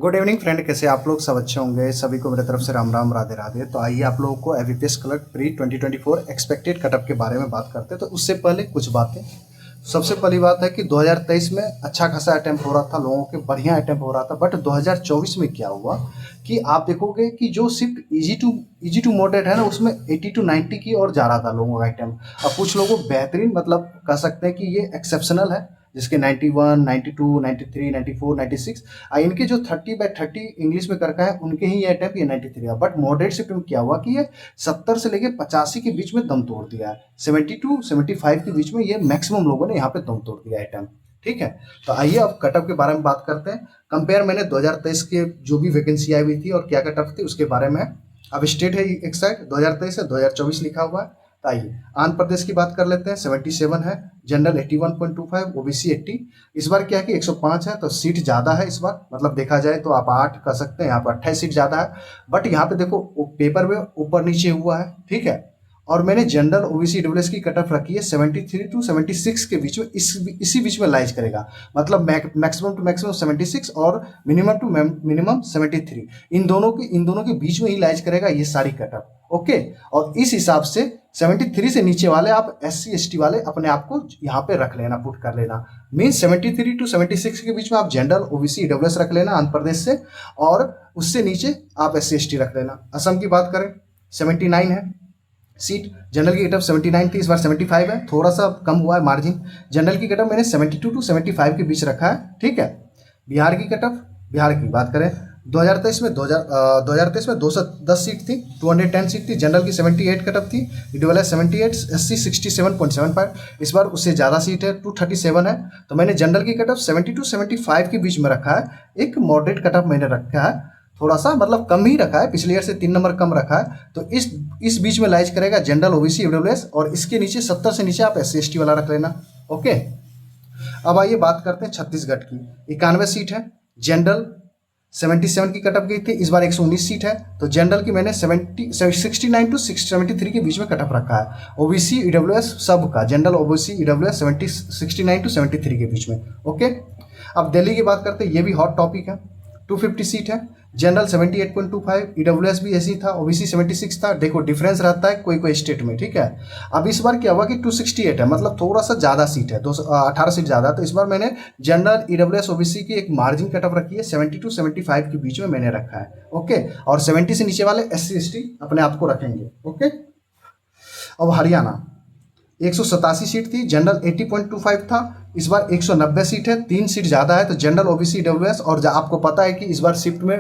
Good evening friend, कैसे आप लोग? सब अच्छे होंगे। सभी को मेरे तरफ से राम राम, राधे राधे। तो आइए आप लोगों को ABPS clerk pre 2024 expected cutoff के बारे में बात करते हैं। तो उससे पहले कुछ बातें। सबसे पहली बात है कि 2023 में अच्छा खासा अटेम्प्ट हो रहा था, लोगों के बढ़िया अटेम्प्ट हो रहा था। बट 2024 में क्या हुआ कि आप देखोगे कि जो सिर्फ इजी टू मॉडरेट है ना, उसमें 80 टू 90 की और जा रहा था लोगों का अटेम्प्ट। अब कुछ लोगों को बेहतरीन, मतलब कह सकते हैं कि ये एक्सेप्शनल है, जिसके 91, 92, 93, 94, 96। इनके जो 30/30 इंग्लिश में करका है, उनके ही ये अटेम्प्ट ये 93 है। बट मॉडरेट शिफ्ट में क्या हुआ कि ये 70 से लेके 85 के बीच में दम तोड़ दिया है। 72 75 के बीच में ये मैक्सिमम लोगों ने यहाँ पे दम तोड़ दिया है अटेम्प्ट। ठीक है, तो आइए अब कटअप के बारे में बात करते हैं। कंपेयर मैंने 2023 के जो भी वैकेंसी आई हुई थी और क्या कटअप थी उसके बारे में। अब स्टेट है एक साइड 2023 है, 2024 लिखा हुआ है। तो आइए आंध्र प्रदेश की बात कर लेते हैं। 77 है, जनरल 81.25, ओबीसी 80। इस बार क्या है कि 105 है, तो सीट ज़्यादा है इस बार। मतलब देखा जाए तो आप 8 कर सकते हैं, यहाँ पर 28 सीट ज़्यादा है। बट यहाँ पे देखो पेपर में ऊपर नीचे हुआ है, ठीक है। और मैंने जनरल ओबीसी डब्ल्यूएस की कट ऑफ रखी है 73 टू 76 के बीच में। इसी बीच में लाइज करेगा। मतलब मैक्सिमम टू मैक्सिमम 76 और मिनिमम टू मिनिमम 73। इन दोनों के बीच में ही लाइज करेगा ये सारी कट ऑफ। ओके, और इस हिसाब से 73 से नीचे वाले आप SC ST वाले अपने आप को यहाँ पे रख लेना, पुट कर लेना। मीन्स 73 टू 76 के बीच में आप जनरल ओबीसी डब्ल्यूएस रख लेना आंध्र प्रदेश से, और उससे नीचे आप SC ST रख लेना। असम की बात करें 79 है सीट। जनरल की कटअफ 79 थी, इस बार 75 है, थोड़ा सा कम हुआ है मार्जिन। जनरल की कटअफ मैंने 72 टू 75 के बीच रखा है, ठीक है। बिहार की कटअफ, बिहार की बात करें 2023 में 210 सीट थी, 210 सीट थी। जनरल की 78 कटअप थी, ईडब्ल्यूएस 78, SC 67.75। इस बार उससे ज़्यादा सीट है, 237 है। तो मैंने जनरल की कटअफ 70 टू 75 के बीच में रखा है। एक मॉडरेट कटअप मैंने रखा है, थोड़ा सा मतलब कम ही रखा है, पिछले ईयर से 3 नंबर कम रखा है। तो इस बीच में लाइज करेगा जनरल ओबीसी ईडब्ल्यूएस, और इसके नीचे 70 से नीचे आप SC ST वाला रख लेना। ओके, अब आइए बात करते हैं छत्तीसगढ़ की। 91 सीट है, जनरल 77 की कटअप गई थी, इस बार 119 सीट है। तो जनरल की मैंने 69 टू 73 के बीच में कटअप रखा है। ओबीसी ईडब्ल्यूएस सब का, जनरल ओबीसी ईडब्ल्यूएस 69 टू 73 के बीच में। ओके, अब दिल्ली की बात करते हैं, ये भी हॉट टॉपिक है। 250 सीट है, जनरल 78.25, ईडब्ल्यूएस भी ऐसी था, ओबीसी 76 था। देखो डिफरेंस रहता है कोई कोई स्टेट में, ठीक है। अब इस बार क्या हुआ कि 268 है, मतलब थोड़ा सा ज़्यादा सीट है, 18 सीट ज़्यादा। तो इस बार मैंने जनरल ईडब्ल्यूएस ओबीसी की एक मार्जिन कटअप रखी है 70 टू 75 के बीच में मैंने रखा है। ओके, और 70 से नीचे वाले SC ST अपने आप को रखेंगे। ओके, अब हरियाणा 187 सीट थी, जनरल 80.25 था, इस बार 190 सीट है, 3 सीट ज़्यादा है। तो जनरल ओबीसी डब्ल्यूएस, और आपको पता है कि इस बार शिफ्ट में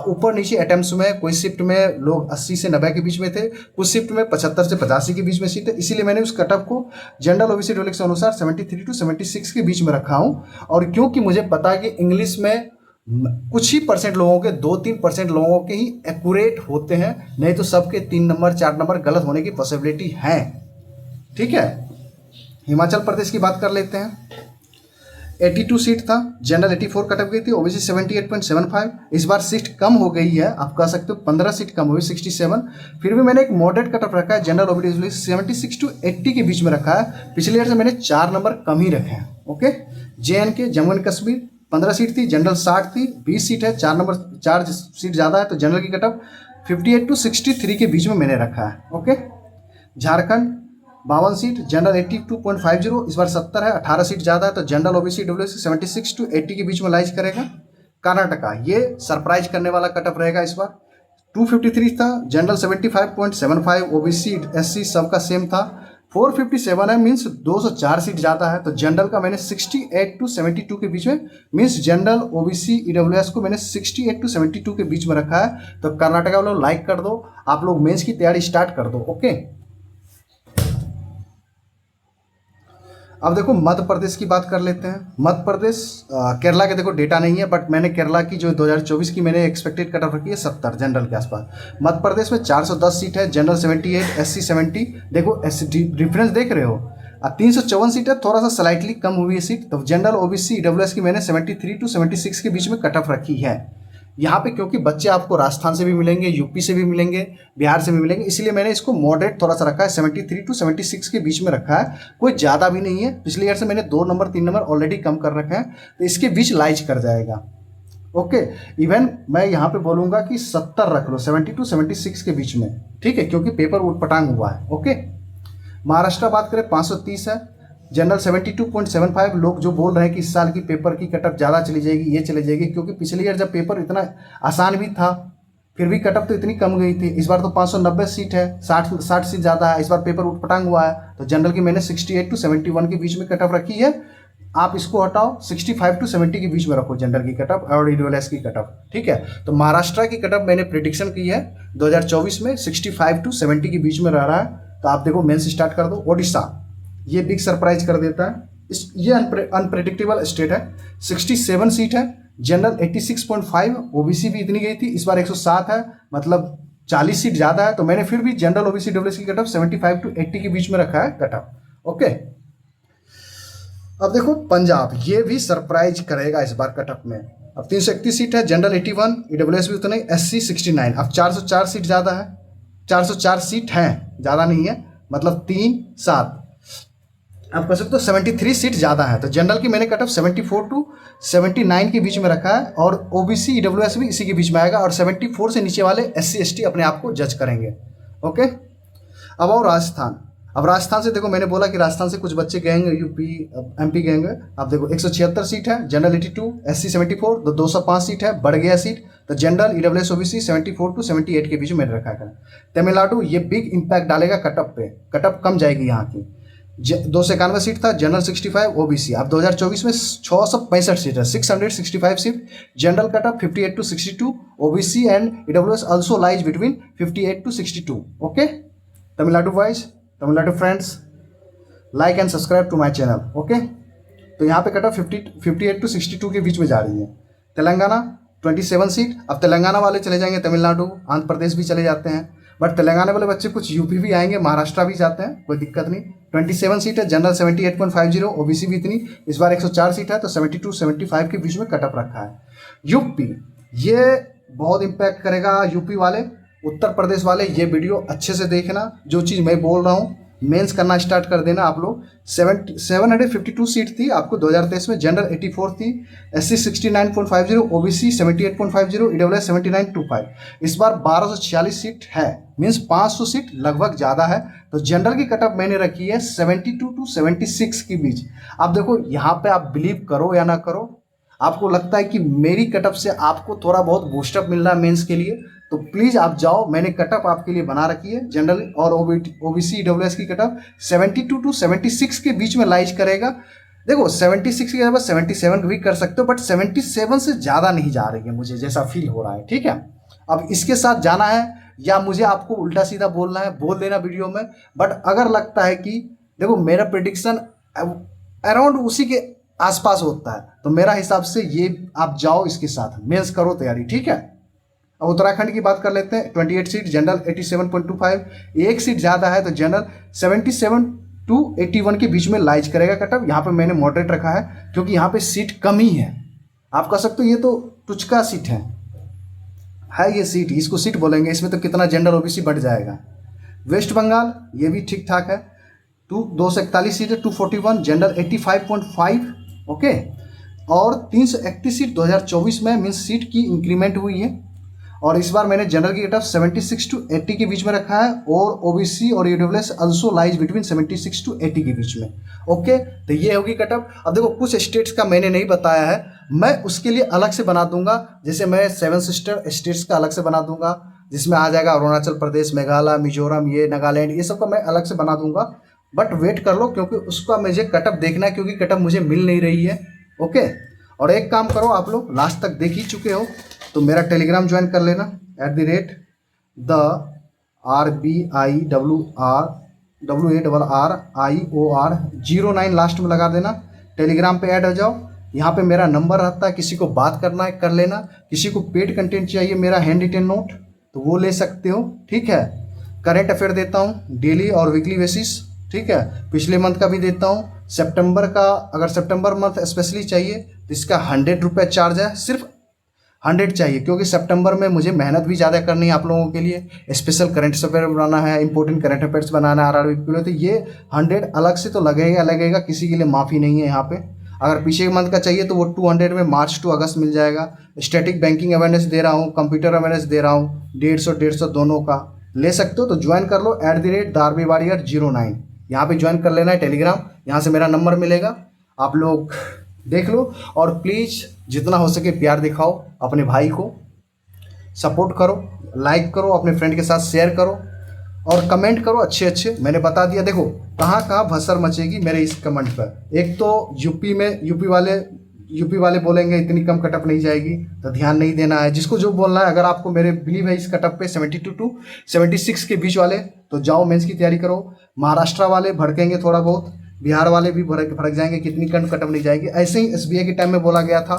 ऊपर नीचे अटेम्प्ट्स में कोई शिफ्ट में लोग 80 से 90 के बीच में थे, कुछ शिफ्ट में 75 से 85 के बीच में सीट है। इसीलिए मैंने उस कटअप को जनरल ओबीसी डब्ल्यूएस के अनुसार 73 टू 76 के बीच में रखा हूँ। और क्योंकि मुझे पता है कि इंग्लिश में कुछ ही परसेंट लोगों के, 2-3% लोगों के ही एक्यूरेट होते हैं, नहीं तो सबके 3 नंबर 4 नंबर गलत होने की पॉसिबिलिटी है, ठीक है। हिमाचल प्रदेश की बात कर लेते हैं। 82 सीट था, जनरल 84 कटअप गई थी, ओबीसी 78.75। इस बार सीट कम हो गई है, आप कह सकते हो 15 सीट कम हुई, 67। फिर भी मैंने एक मॉडरेट कटअप रखा है, जनरल ओबीसी 76 टू 80 के बीच में रखा है। पिछले ईयर से मैंने 4 नंबर कम ही रखे हैं। Okay, JNK Jammu and Kashmir 15 seat थी, जनरल 60 थी, 20 सीट है, 4 सीट ज़्यादा है। तो जनरल की कटअप 58 टू 63 के बीच में मैंने रखा है। ओके, झारखंड 52 सीट, जनरल 82.50, इस बार 70 है, 18 सीट ज़्यादा है। तो जनरल ओबीसी डब्ल्यूएस 76 टू 80 के बीच में लाइज करेगा। कर्नाटका ये सरप्राइज करने वाला कटअप रहेगा इस बार। 253 था, जनरल 75.75, ओबीसी SC सबका सेम था। 457 है, मीन्स 204 सीट ज़्यादा है। तो जनरल का मैंने 68 टू 72 के बीच में, मीन्स जनरल ओबीसी ईडब्ल्यूएस को मैंने 68 टू 72 के बीच में रखा है। तो कर्नाटका वालों लाइक कर दो, आप लोग मेंस की तैयारी स्टार्ट कर दो। ओके, अब देखो मध्य प्रदेश की बात कर लेते हैं। मध्य प्रदेश, केरला के देखो डेटा नहीं है, बट मैंने केरला की जो 2024 की मैंने एक्सपेक्टेड कट ऑफ रखी है 70 जनरल के आसपास। मध्य प्रदेश में 410 सीट है, जनरल 78, SC 70। देखो डिफरेंस देख रहे हो, 354 सीट है, थोड़ा सा स्लाइटली कम हुई है सीट। तो जनरल ओबीसी डब्ल्यूएस की मैंने 73 टू 76 के बीच में कट ऑफ रखी है। यहाँ पे क्योंकि बच्चे आपको राजस्थान से भी मिलेंगे, यूपी से भी मिलेंगे, बिहार से भी मिलेंगे, इसलिए मैंने इसको मॉडरेट थोड़ा सा रखा है, 73 टू 76 के बीच में रखा है। कोई ज़्यादा भी नहीं है, पिछले ईयर से मैंने 2 नंबर 3 नंबर ऑलरेडी कम कर रखे हैं, तो इसके बीच लाइज कर जाएगा। ओके, इवन मैं यहाँ पे बोलूँगा कि 70 रख लो, 70 to 76 के बीच में, ठीक है, क्योंकि पेपर उटपटांग हुआ है। ओके, महाराष्ट्र बात करें 530 है, जनरल 72.75। लोग जो बोल रहे हैं कि इस साल की पेपर की कटअप ज़्यादा चली जाएगी, ये चली जाएगी, क्योंकि पिछले ईयर जब पेपर इतना आसान भी था फिर भी कटअप तो इतनी कम गई थी। इस बार तो 590 सीट है, 60 सीट ज़्यादा है, इस बार पेपर उटपटांग हुआ है। तो जनरल की मैंने 68 to 71 के बीच में कटअप रखी है। आप इसको हटाओ, 65 to 70 के बीच में रखो जनरल की कटअप और ईडब्ल्यूएस की कटअप, ठीक है। तो महाराष्ट्र की कटअप मैंने प्रिडिक्शन की है 2024 में 65 to 70 के बीच में रह रहा है। तो आप देखो मेंस स्टार्ट कर दो। ओडिशा, ये बिग सरप्राइज कर देता है, ये अनप्रेडिक्टेबल स्टेट है। 67 सीट है, जनरल 86.5, ओबीसी भी इतनी गई थी, इस बार 107 है, मतलब 40 सीट ज़्यादा है। तो मैंने फिर भी जनरल ओबीसी डब्ल्यूएस की कटअप 75 to 80 के बीच में रखा है कटअप। ओके, अब देखो पंजाब, ये भी सरप्राइज करेगा इस बार कटअप में। अब 331 सीट है, जनरल 81, ईडब्ल्यूएस भी उतना ही, एससी 69। अब 404 सीट ज़्यादा है, 404 सीट हैं, ज़्यादा नहीं है, मतलब 3 7, आप कह सकते हो 73 सीट ज़्यादा है। तो जनरल की मैंने कटअप 74 to 79 के बीच में रखा है, और ओबीसी ईडब्ल्यूएस भी इसी के बीच में आएगा, और 74 से नीचे वाले एससी एसटी अपने आप को जज करेंगे। ओके, अब और राजस्थान। अब राजस्थान से देखो, मैंने बोला कि राजस्थान से कुछ बच्चे गएंगे यूपी एमपी गएंगे। अब देखो 176 सीट है, जनरल 82, एससी 74, तो 205 सीट है, बढ़ गया सीट। तो जनरल ईडब्ल्यूएस ओबीसी 74 to 78 के बीच में रखा है। तमिलनाडु, ये बिग इंपैक्ट डालेगा कटअप पे, कटअप कम जाएगी यहाँ की। 291 सीट था, जनरल 65, ओबीसी। अब 2024 में 665 सीट है, 665 seat, general cut up 58 to 62, OBC and EWS also lies between 58 to 62। Okay, Tamil Nadu wise, Tamil Nadu friends, like and subscribe to my channel. Okay, तो यहाँ पे कटअप 58 to 62 के बीच में जा रही है। तेलंगाना 27 सीट। अब तेलंगाना वाले चले जाएंगे तमिलनाडु, आंध्र प्रदेश भी चले जाते हैं, बट तेलंगाना वाले बच्चे कुछ यूपी भी आएंगे, महाराष्ट्र भी जाते हैं, कोई दिक्कत नहीं। 27 सीट है, जनरल 78.50, ओबीसी भी इतनी, इस बार 104 सीट है, तो 72 75 के बीच में कटअप रखा है। यूपी, ये बहुत इम्पैक्ट करेगा यूपी वाले, उत्तर प्रदेश वाले। ये वीडियो अच्छे से देखना, जो चीज़ मैं बोल रहा हूँ मेंस करना स्टार्ट कर देना आप लोग। 752 सीट थी आपको 2023 में, जनरल 84 थी, एससी 69.50, ओबीसी 78.50, ईडब्ल्यूएस 79.25। इस बार 1246 सीट है, मीन्स 500 सीट लगभग ज़्यादा है। तो जनरल की कटअप मैंने रखी है 72 to 76 के बीच। आप देखो यहाँ पे, आप बिलीव करो या ना करो, आपको लगता है कि मेरी कटअप से आपको थोड़ा बहुत बूस्टअप मिल रहा है मेंस के लिए, तो प्लीज़ आप जाओ, मैंने कटअप आपके लिए बना रखी है। जनरल और ओबीसी ईडब्ल्यूएस की कटअप 72 to 76 के बीच में लाइज करेगा। देखो 76 के बाद 77 भी कर सकते हो, बट 77 से ज़्यादा नहीं जा रही है, मुझे जैसा फील हो रहा है, ठीक है। अब इसके साथ जाना है या मुझे आपको उल्टा सीधा बोलना है, बोल देना वीडियो में। बट अगर लगता है कि देखो मेरा प्रेडिक्शन अराउंड उसी के आसपास होता है, तो मेरा हिसाब से ये आप जाओ, इसके साथ मेंस करो तैयारी, ठीक है। अब उत्तराखंड की बात कर लेते हैं, 28 सीट, जनरल 87.25, एक सीट ज़्यादा है, तो जनरल 77 to 81 के बीच में लाइज करेगा कटअप। यहाँ पे मैंने मॉडरेट रखा है, क्योंकि यहाँ पे सीट कम ही है। आप कह सकते हो ये तो तुचका सीट है ये सीट, इसको सीट बोलेंगे, इसमें तो कितना जनरल ओबीसी बढ़ जाएगा। वेस्ट बंगाल, ये भी ठीक ठाक है, 241 सीट है, 241, जनरल 85.5। ओके, और 331 सीट 2024 में मीन्स सीट की इंक्रीमेंट हुई है। और इस बार मैंने जनरल की कटअप 76 to 80 के बीच में रखा है, और ओबीसी और EWS also lies between 76 to 80 के बीच में। ओके, तो ये होगी कटअप। अब देखो कुछ स्टेट्स का मैंने नहीं बताया है, मैं उसके लिए अलग से बना दूंगा। जैसे मैं 7 सिस्टर स्टेट्स का अलग से बना दूंगा, जिसमें आ जाएगा अरुणाचल प्रदेश, मेघालय, मिजोरम, ये नागालैंड, ये सब का मैं अलग से बना दूंगा। बट वेट कर लो, क्योंकि उसका मुझे कटअप देखना है, क्योंकि कटअप मुझे मिल नहीं रही है। ओके, और एक काम करो, आप लोग लास्ट तक देख ही चुके हो, तो मेरा टेलीग्राम ज्वाइन कर लेना, @RBIWRWARRIOR09 लास्ट में लगा देना। टेलीग्राम पे ऐड हो जाओ, यहाँ पे मेरा नंबर रहता है, किसी को बात करना है कर लेना, किसी को पेड कंटेंट चाहिए मेरा हैंड रिटेन नोट, तो वो ले सकते हो, ठीक है। करेंट अफेयर देता हूँ डेली और वीकली बेसिस, ठीक है। पिछले मंथ का भी देता हूँ, सितंबर का, अगर सितंबर मंथ स्पेशली चाहिए तो इसका 100 रुपये चार्ज है, सिर्फ 100 चाहिए, क्योंकि सितंबर में मुझे मेहनत भी ज़्यादा करनी है आप लोगों के लिए, स्पेशल करंट अफेयर बनाना है, इंपॉर्टेंट करंट अफेयर्स बनाना है आरआरबी के लिए, तो ये 100 अलग से तो लगेगा, किसी के लिए माफ़ी नहीं है यहाँ पे। अगर पीछे मंथ का चाहिए तो वो 200 में मार्च टू अगस्त मिल जाएगा। स्टैटिक बैंकिंग अवेयरनेस दे रहा हूँ, कंप्यूटर अवेयरनेस दे रहा हूँ, 150 दोनों का ले सकते हो तो ज्वाइन कर लो @darbywarrior09। यहाँ पे ज्वाइन कर लेना है टेलीग्राम, यहाँ से मेरा नंबर मिलेगा, आप लोग देख लो। और प्लीज़ जितना हो सके प्यार दिखाओ, अपने भाई को सपोर्ट करो, लाइक करो, अपने फ्रेंड के साथ शेयर करो और कमेंट करो अच्छे अच्छे। मैंने बता दिया, देखो कहाँ कहाँ भसर मचेगी मेरे इस कमेंट पर। एक तो यूपी वाले बोलेंगे इतनी कम कटअप नहीं जाएगी, तो ध्यान नहीं देना है। जिसको जो बोलना है, अगर आपको मेरे बिलीव है इस कटअप पे 72 टू 76 के बीच वाले, तो जाओ मेंस की तैयारी करो। महाराष्ट्र वाले भड़केंगे थोड़ा बहुत, बिहार वाले भी भड़क जाएंगे कि इतनी कम कटअप नहीं जाएगी। ऐसे ही SBI के टाइम में बोला गया था,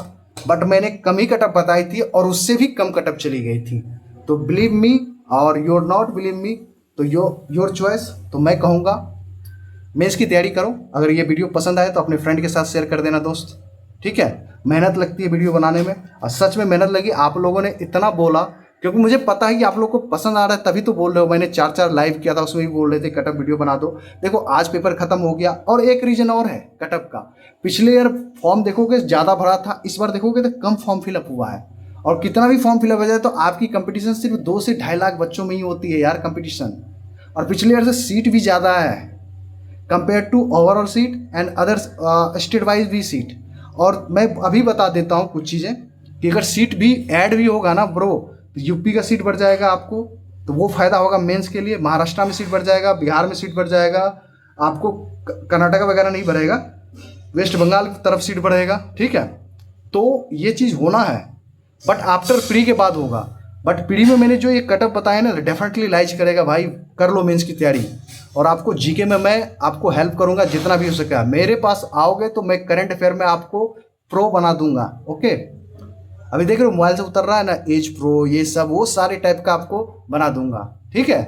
बट मैंने कम ही कटअप बताई थी और उससे भी कम कटअप चली गई थी। तो बिलीव मी और योर नॉट बिलीव मी, तो योर चॉइस। तो मैं कहूँगा मेंस की तैयारी करो। अगर ये वीडियो पसंद आए तो अपने फ्रेंड के साथ शेयर कर देना दोस्त, ठीक है। मेहनत लगती है वीडियो बनाने में, और सच में मेहनत लगी। आप लोगों ने इतना बोला, क्योंकि मुझे पता है कि आप लोगों को पसंद आ रहा है, तभी तो बोल रहे हो। मैंने 4 लाइव किया था, उसमें भी बोल रहे थे कटअप वीडियो बना दो। देखो आज पेपर खत्म हो गया, और एक रीजन और है कटअप का। पिछले ईयर फॉर्म देखोगे ज़्यादा भरा था, इस बार देखोगे तो कम फॉर्म फिलअप हुआ है। और कितना भी फॉर्म फिलअप हो जाए तो आपकी कंपटीशन सिर्फ 2 से 2.5 लाख बच्चों में ही होती है यार कंपटीशन। और पिछले ईयर से सीट भी ज़्यादा है compare to overall seat and other state wise भी सीट। और मैं अभी बता देता हूँ कुछ चीज़ें कि अगर सीट भी ऐड भी होगा ना ब्रो, तो यूपी का सीट बढ़ जाएगा आपको, तो वो फ़ायदा होगा मेंस के लिए। महाराष्ट्र में सीट बढ़ जाएगा, बिहार में सीट बढ़ जाएगा, आपको कर्नाटका वगैरह नहीं बढ़ेगा, वेस्ट बंगाल की तरफ सीट बढ़ेगा, ठीक है। तो ये चीज़ होना है, बट आफ्टर प्री के बाद होगा। बट प्री में मैंने जो ये कटअप बताया ना, डेफिनेटली लाइज करेगा भाई। कर लो मेंस की तैयारी, और आपको जीके में मैं आपको हेल्प करूंगा जितना भी हो सके। मेरे पास आओगे तो मैं करंट अफेयर में आपको प्रो बना दूंगा, ओके। अभी देख रहे हो मोबाइल से उतर रहा है ना, एज प्रो, ये सब वो सारे टाइप का आपको बना दूंगा, ठीक है।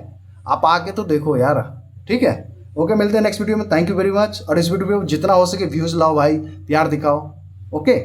आप आके तो देखो यार, ठीक है। ओके, मिलते हैं नेक्स्ट वीडियो में। Thank you very much. और इस वीडियो में जितना हो सके व्यूज़ लाओ भाई, प्यार दिखाओ, ओके।